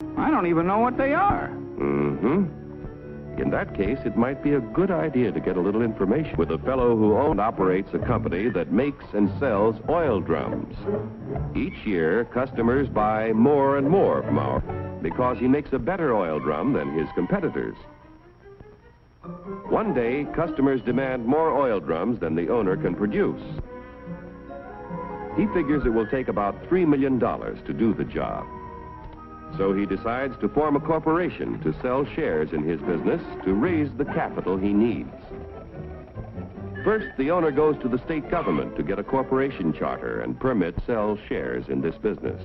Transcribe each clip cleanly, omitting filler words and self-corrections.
I don't even know what they are. In that case, it might be a good idea to get a little information with a fellow who owns and operates a company that makes and sells oil drums. Each year, customers buy more and more from our because he makes a better oil drum than his competitors. One day, customers demand more oil drums than the owner can produce. He figures it will take about $3 million to do the job. So he decides to form a corporation to sell shares in his business to raise the capital he needs. First, the owner goes to the state government to get a corporation charter and permit to sell shares in this business.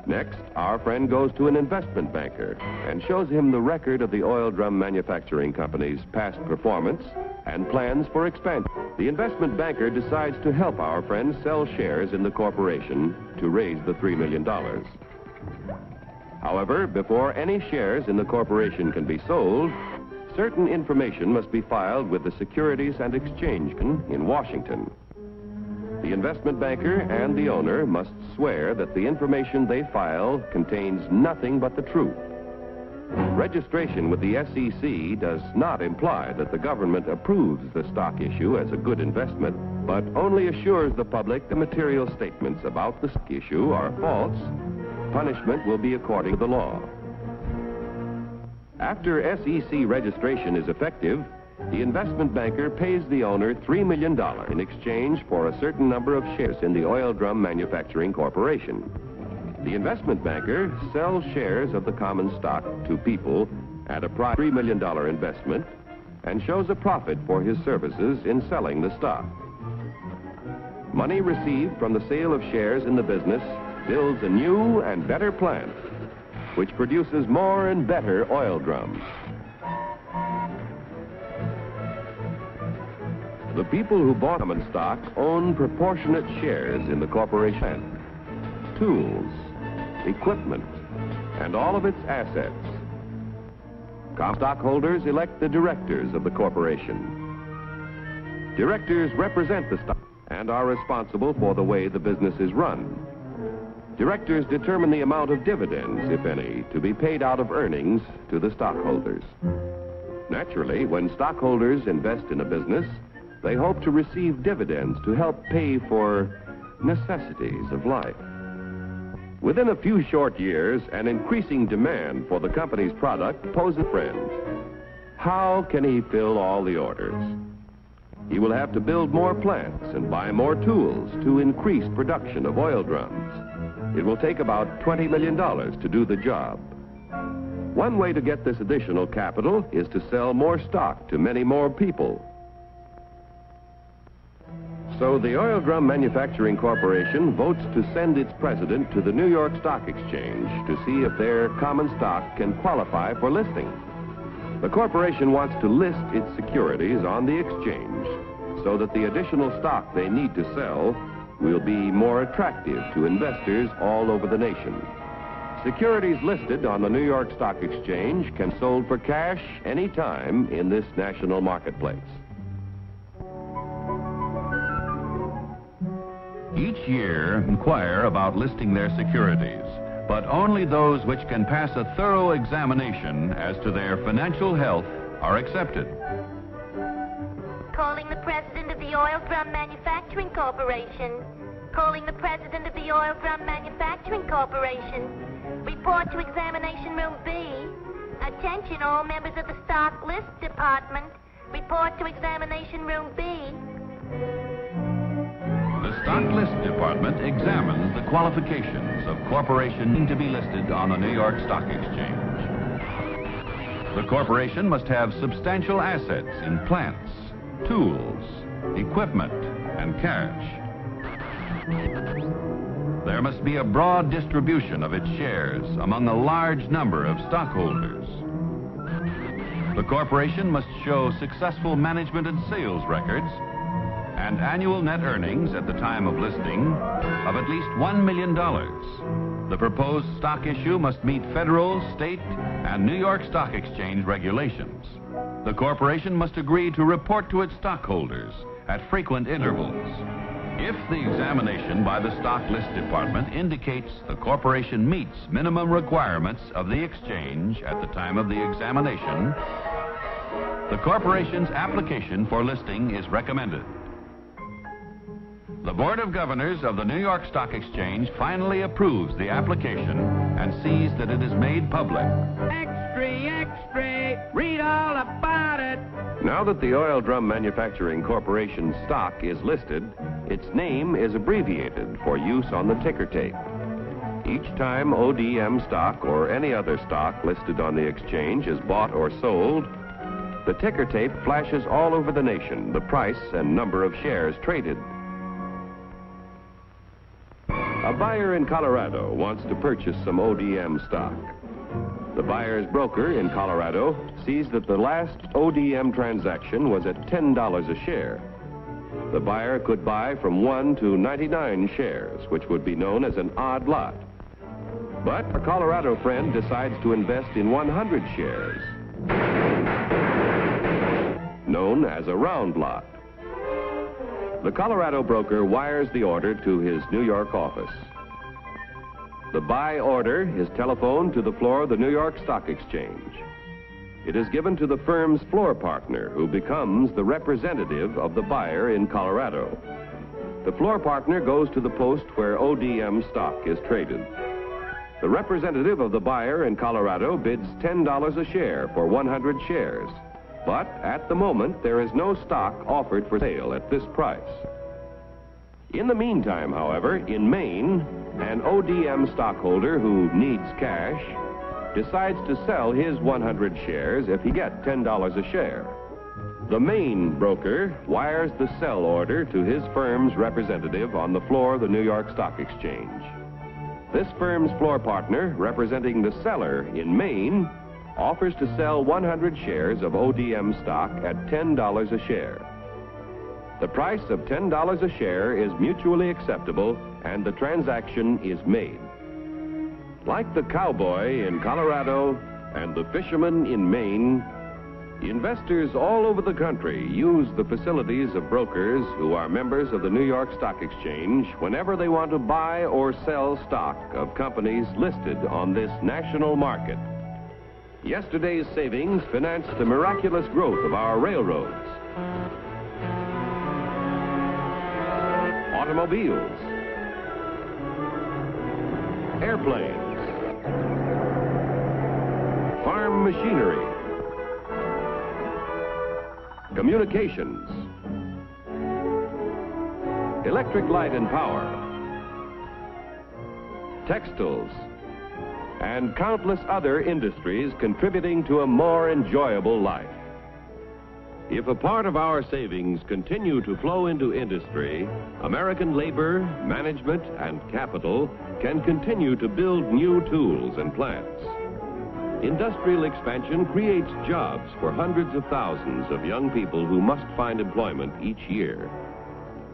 Next, our friend goes to an investment banker and shows him the record of the oil drum manufacturing company's past performance and plans for expansion. The investment banker decides to help our friend sell shares in the corporation to raise the $3 million. However, before any shares in the corporation can be sold, certain information must be filed with the Securities and Exchange Commission in Washington. The investment banker and the owner must swear that the information they file contains nothing but the truth. Registration with the SEC does not imply that the government approves the stock issue as a good investment, but only assures the public the material statements about the stock issue are false. Punishment will be according to the law. After SEC registration is effective, the investment banker pays the owner $3 million in exchange for a certain number of shares in the Oil Drum Manufacturing Corporation. The investment banker sells shares of the common stock to people at a price of $3 million investment and shows a profit for his services in selling the stock. Money received from the sale of shares in the business builds a new and better plant, which produces more and better oil drums. The people who bought common stock own proportionate shares in the corporation, tools, equipment, and all of its assets. Common stockholders elect the directors of the corporation. Directors represent the stock and are responsible for the way the business is run. Directors determine the amount of dividends, if any, to be paid out of earnings to the stockholders. Naturally, when stockholders invest in a business, they hope to receive dividends to help pay for necessities of life. Within a few short years, an increasing demand for the company's product poses a friend. How can he fill all the orders? He will have to build more plants and buy more tools to increase production of oil drums. It will take about $20 million to do the job. One way to get this additional capital is to sell more stock to many more people. So the Oil Drum Manufacturing Corporation votes to send its president to the New York Stock Exchange to see if their common stock can qualify for listing. The corporation wants to list its securities on the exchange so that the additional stock they need to sell will be more attractive to investors all over the nation. Securities listed on the New York Stock Exchange can be sold for cash any time in this national marketplace. Each year, inquire about listing their securities, but only those which can pass a thorough examination as to their financial health are accepted. Calling the president of the Oil Drum Manufacturing Corporation. Calling the president of the Oil Drum Manufacturing Corporation. Report to Examination Room B. Attention all members of the Stock List Department. Report to Examination Room B. The Stock List Department examines the qualifications of corporations to be listed on the New York Stock Exchange. The corporation must have substantial assets in plants, tools, equipment, and cash. There must be a broad distribution of its shares among a large number of stockholders. The corporation must show successful management and sales records and annual net earnings at the time of listing of at least $1 million. The proposed stock issue must meet federal, state, and New York Stock Exchange regulations. The corporation must agree to report to its stockholders at frequent intervals. If the examination by the Stock List Department indicates the corporation meets minimum requirements of the exchange at the time of the examination, the corporation's application for listing is recommended. The Board of Governors of the New York Stock Exchange finally approves the application and sees that it is made public. Extra, read all about it. Now that the Oil Drum Manufacturing Corporation stock is listed, its name is abbreviated for use on the ticker tape. Each time ODM stock or any other stock listed on the exchange is bought or sold, the ticker tape flashes all over the nation the price and number of shares traded. A buyer in Colorado wants to purchase some ODM stock. The buyer's broker in Colorado sees that the last ODM transaction was at $10 a share. The buyer could buy from 1 to 99 shares, which would be known as an odd lot. But a Colorado friend decides to invest in 100 shares, known as a round lot. The Colorado broker wires the order to his New York office. The buy order is telephoned to the floor of the New York Stock Exchange. It is given to the firm's floor partner, who becomes the representative of the buyer in Colorado. The floor partner goes to the post where ODM stock is traded. The representative of the buyer in Colorado bids $10 a share for 100 shares. But at the moment, there is no stock offered for sale at this price. In the meantime, however, in Maine, an ODM stockholder who needs cash decides to sell his 100 shares if he gets $10 a share. The Maine broker wires the sell order to his firm's representative on the floor of the New York Stock Exchange. This firm's floor partner, representing the seller in Maine, offers to sell 100 shares of ODM stock at $10 a share. The price of $10 a share is mutually acceptable and the transaction is made. Like the cowboy in Colorado and the fisherman in Maine, investors all over the country use the facilities of brokers who are members of the New York Stock Exchange whenever they want to buy or sell stock of companies listed on this national market. Yesterday's savings financed the miraculous growth of our railroads, automobiles, airplanes, farm machinery, communications, electric light and power, textiles, and countless other industries contributing to a more enjoyable life. If a part of our savings continue to flow into industry, American labor, management, and capital can continue to build new tools and plants. Industrial expansion creates jobs for hundreds of thousands of young people who must find employment each year.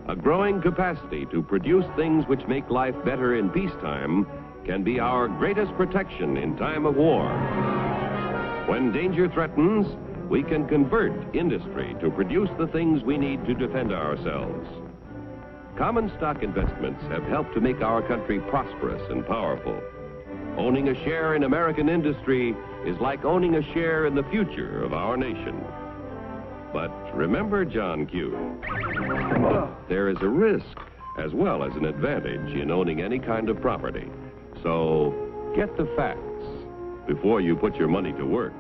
A growing capacity to produce things which make life better in peacetime can be our greatest protection in time of war. When danger threatens, we can convert industry to produce the things we need to defend ourselves. Common stock investments have helped to make our country prosperous and powerful. Owning a share in American industry is like owning a share in the future of our nation. But remember, John Q, there is a risk as well as an advantage in owning any kind of property. So get the facts before you put your money to work.